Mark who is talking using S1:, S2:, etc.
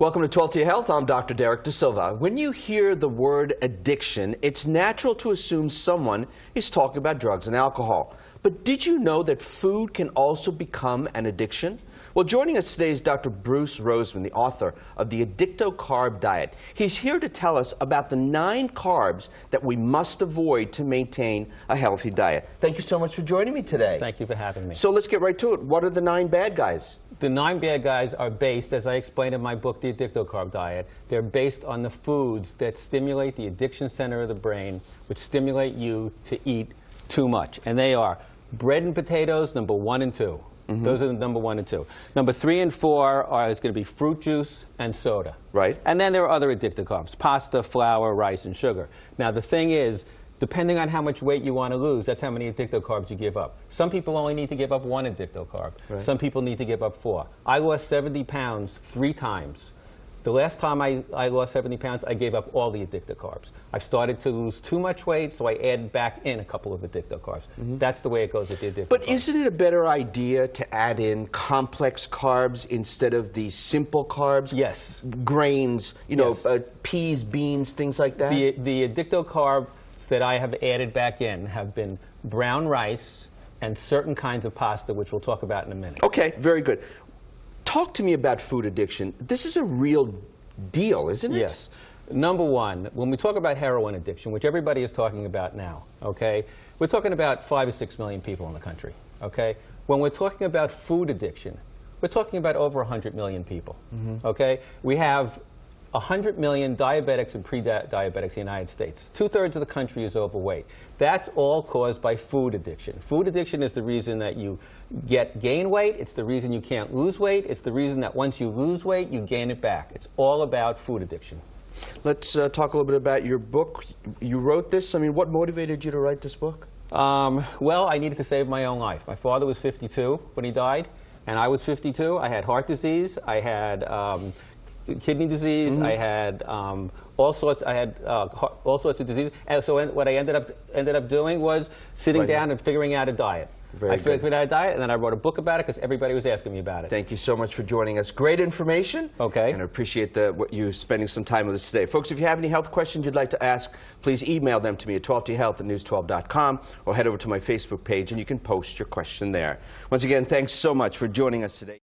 S1: Welcome to 12 to Your Health. I'm Dr. Derek De Silva. When you hear the word addiction, it's natural to assume someone is talking about drugs and alcohol. But did you know that food can also become an addiction? Well, joining us today is Dr. Bruce Roseman, the author of the Addictocarb Diet. He's here to tell us about the 9 carbs that we must avoid to maintain a healthy diet. Thank you so much for joining me today.
S2: Thank you for having me.
S1: So let's get right to it. What are the 9 bad guys?
S2: The 9 bad guys are based, as I explained in my book, The Addictocarb Diet, they're based on the foods that stimulate the addiction center of the brain, which stimulate you to eat too much. And they are bread and potatoes, number 1 and 2. Those are the number 1 and 2. Number 3 and 4 is going to be fruit juice and soda.
S1: Right.
S2: And then there are other addictive carbs, pasta, flour, rice, and sugar. Now, the thing is, depending on how much weight you want to lose, that's how many addictive carbs you give up. Some people only need to give up 1 addictive carb. Right. Some people need to give up 4. I lost 70 pounds 3 times. The last time I lost 70 pounds, I gave up all the addictive carbs. I've started to lose too much weight, so I added back in a couple of addictive carbs. That's the way it goes with the addictive
S1: But
S2: carbs.
S1: isn't it a better idea to add in complex carbs instead of the simple carbs?
S2: Yes.
S1: Grains, you know,
S2: Yes.
S1: peas, beans, things like that?
S2: The addictive carbs that I have added back in have been brown rice and certain kinds of pasta, which we'll talk about in a minute.
S1: Okay, very good. Talk to me about food addiction. This is a real deal, isn't it?
S2: Yes. Number 1, when we talk about heroin addiction, which everybody is talking about now, okay, we're talking about 5 or 6 million people in the country, okay? When we're talking about food addiction, we're talking about over 100 million people, okay? We have 100 million diabetics and pre-diabetics in the United States. 2/3 of the country is overweight. That's all caused by food addiction. Food addiction is the reason that you gain weight. It's the reason you can't lose weight. It's the reason that once you lose weight, you gain it back. It's all about food addiction.
S1: Let's talk a little bit about your book. You wrote this. I mean, what motivated you to write this book?
S2: Well, I needed to save my own life. My father was 52 when he died, and I was 52. I had heart disease. I had kidney disease. I had all sorts. I had all sorts of diseases. And so what I ended up doing was sitting down and figuring out a diet. I figured out a diet, and then I wrote a book about it because everybody was asking me about it.
S1: Thank you so much for joining us. Great information.
S2: Okay.
S1: And I appreciate you spending some time with us today. Folks, if you have any health questions you'd like to ask, please email them to me at 12toyourhealth@news12.com or head over to my Facebook page and you can post your question there. Once again, thanks so much for joining us today.